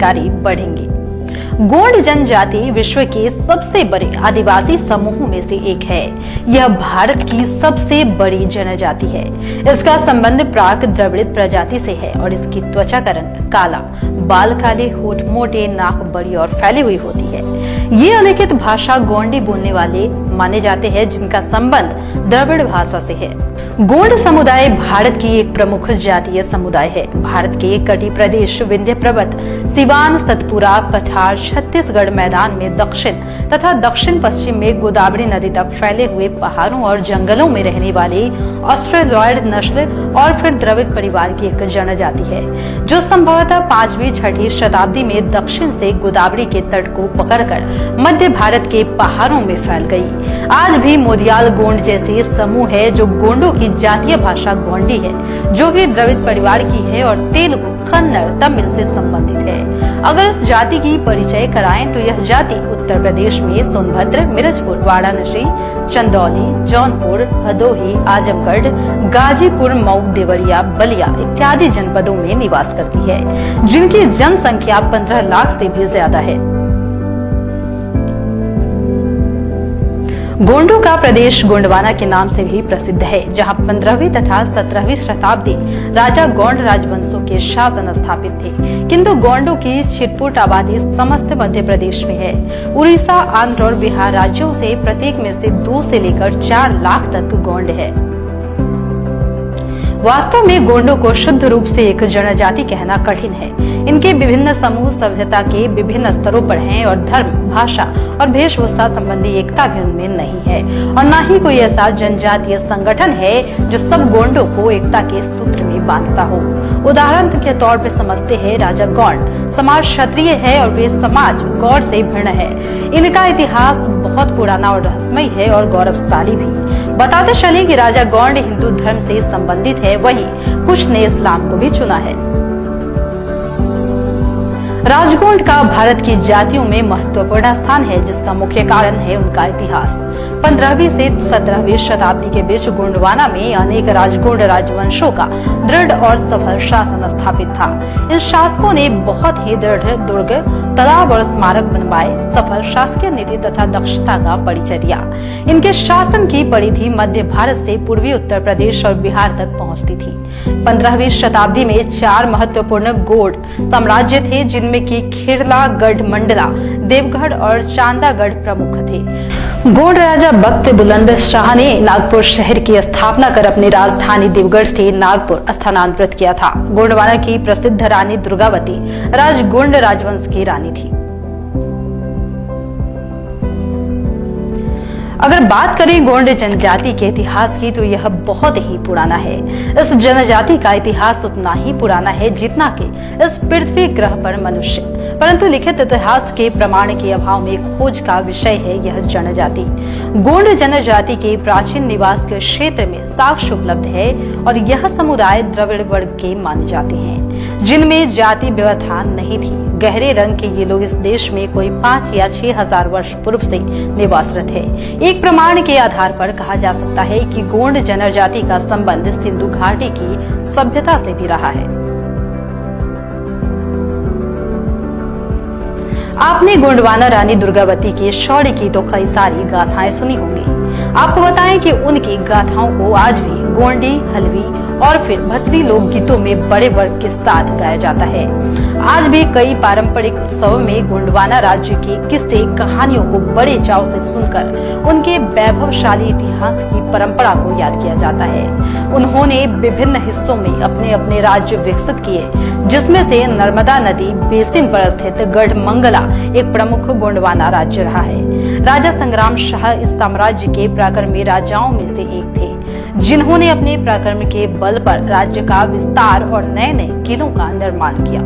जारी बढ़ेंगी। गोंड जनजाति विश्व के सबसे बड़े आदिवासी समूहों में से एक है। यह भारत की सबसे बड़ी जनजाति है। इसका संबंध प्राक द्रविड़ प्रजाति से है और इसकी त्वचा का रंग काला, बाल काले, होठ मोटे, नाक बड़ी और फैली हुई होती है। ये अलिखित भाषा गोंडी बोलने वाले माने जाते हैं, जिनका संबंध द्रविड़ भाषा से है। गोंड समुदाय भारत की एक प्रमुख जातीय समुदाय है। भारत के कटी प्रदेश, विंध्य पर्वत, सिवान, सतपुरा, पठार, छत्तीसगढ़ मैदान में दक्षिण तथा दक्षिण पश्चिम में गोदावरी नदी तक फैले हुए पहाड़ों और जंगलों में रहने वाली ऑस्ट्रेलॉयड नस्ल और फिर द्रविड़ परिवार की एक जनजाति है, जो संभवतः 5वीं-6वीं शताब्दी में दक्षिण से गोदावरी के तट को पकड़कर मध्य भारत के पहाड़ों में फैल गई। आज भी मोदियाल गोंड जैसे समूह है, जो गोंडों की जातीय भाषा गोंडी है, जो कि द्रविड़ परिवार की है और तेलुगु, कन्नड़, तमिल से संबंधित है। अगर इस जाति की परिचय कराएं तो यह जाति उत्तर प्रदेश में सोनभद्र, मिर्जपुर, वाराणसी, चंदौली, जौनपुर, भदोही, आजमगढ़, गाजीपुर, मऊ, देवरिया, बलिया इत्यादि जनपदों में निवास करती है, जिनकी जनसंख्या 15 लाख से भी ज्यादा है। गोंडों का प्रदेश गोंडवाना के नाम से भी प्रसिद्ध है, जहां 15वीं तथा 17वीं शताब्दी राजा गोंड राजवंशों के शासन स्थापित थे। किंतु गोंडों की छिटपुट आबादी समस्त मध्य प्रदेश में है। उड़ीसा, आंध्र और बिहार राज्यों से प्रत्येक में से 2 से लेकर 4 लाख तक गोंड है। वास्तव में गोंडों को शुद्ध रूप से एक जनजाति कहना कठिन है। इनके विभिन्न समूह सभ्यता के विभिन्न स्तरों पर हैं और धर्म, भाषा और वेशभूषा संबंधी एकता भी उनमें नहीं है, और न ही कोई ऐसा जनजातीय संगठन है जो सब गोंडों को एकता के सूत्र में बांधता हो। उदाहरण के तौर पर समझते हैं, राजा गोंड समाज क्षत्रिय है और वे समाज गौड़ से भिन्न है। इनका इतिहास बहुत पुराना और रहस्यमय है और गौरवशाली भी। बताते चले कि राजा गोंड हिंदू धर्म से संबंधित है, वहीं कुछ ने इस्लाम को भी चुना है। राजगोंड का भारत की जातियों में महत्वपूर्ण स्थान है, जिसका मुख्य कारण है उनका इतिहास। 15वीं से 17वीं शताब्दी के बीच गोंडवाना में अनेक राजगोंड राजवंशों का दृढ़ और सफल शासन स्थापित था। इन शासकों ने बहुत ही दृढ़ दुर्ग, तालाब और स्मारक बनवाए, सफल शासकीय नीति तथा दक्षता का परिचय दिया। इनके शासन की परिधि मध्य भारत से पूर्वी उत्तर प्रदेश और बिहार तक पहुंचती थी। 15वीं शताब्दी में 4 महत्वपूर्ण गोंड साम्राज्य थे, जिनमें की खेरला, गढ़मंडला, देवगढ़ और चांदागढ़ प्रमुख थे। गोंड राजा बख्त बुलंद शाह ने नागपुर शहर की स्थापना कर अपनी राजधानी देवगढ़ से नागपुर स्थानांतरित किया था। गोंडवाना की प्रसिद्ध रानी दुर्गावती राजगोंड राजवंश की रानी थी। अगर बात करें गोंड जनजाति के इतिहास की, तो यह बहुत ही पुराना है। इस जनजाति का इतिहास उतना ही पुराना है जितना कि इस पृथ्वी ग्रह पर मनुष्य, परंतु लिखित इतिहास के प्रमाण के अभाव में खोज का विषय है यह जनजाति। गोंड जनजाति के प्राचीन निवास के क्षेत्र में साक्ष्य उपलब्ध है और यह समुदाय द्रविड़ वर्ग के माने जाते हैं, जिनमें जाति व्यवस्था नहीं थी। गहरे रंग के ये लोग इस देश में कोई 5 या 6 हजार वर्ष पूर्व से निवासरत है। एक प्रमाण के आधार पर कहा जा सकता है कि गोंड जनजाति का संबंध सिंधु घाटी की सभ्यता से भी रहा है। आपने गोंडवाना रानी दुर्गावती के शौर्य की तो कई सारी गाथाएं सुनी होंगी। आपको बताएं कि उनकी गाथाओं को आज भी गोंडी, हलवी और फिर भतरी लोकगीतों में बड़े वर्ग के साथ गाया जाता है। आज भी कई पारंपरिक उत्सवों में गोंडवाना राज्य के किस्से कहानियों को बड़े चाव से सुनकर उनके वैभवशाली इतिहास की परंपरा को याद किया जाता है। उन्होंने विभिन्न हिस्सों में अपने अपने राज्य विकसित किए, जिसमें से नर्मदा नदी बेसिन पर स्थित गढ़मंगला एक प्रमुख गोंडवाना राज्य रहा है। राजा संग्राम शाह इस साम्राज्य के पराक्रमी राजाओं में से एक थे, जिन्होंने अपने पराक्रम के बल पर राज्य का विस्तार और नए नए किलों का निर्माण किया।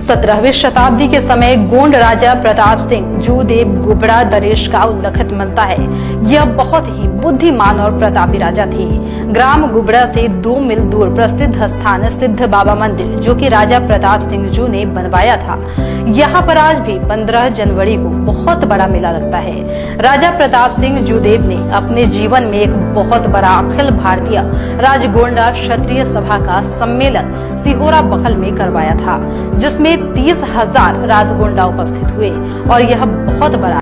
17वीं शताब्दी के समय गोंड राजा प्रताप सिंह जूदेव गुबड़ा दरेश का उल्लेख मिलता है। यह बहुत ही बुद्धिमान और प्रतापी राजा थे। ग्राम गुबड़ा से 2 मील दूर प्रसिद्ध स्थान सिद्ध बाबा मंदिर, जो कि राजा प्रताप सिंह जू ने बनवाया था, यहाँ पर आज भी 15 जनवरी को बहुत बड़ा मेला लगता है। राजा प्रताप सिंह जूदेव ने अपने जीवन में एक बहुत बड़ा अखिल भारतीय राजगोंडा क्षत्रिय सभा का सम्मेलन सिहोरा बखल में करवाया था, जिसमें 30,000 राजगोंडा उपस्थित हुए और यह बहुत बड़ा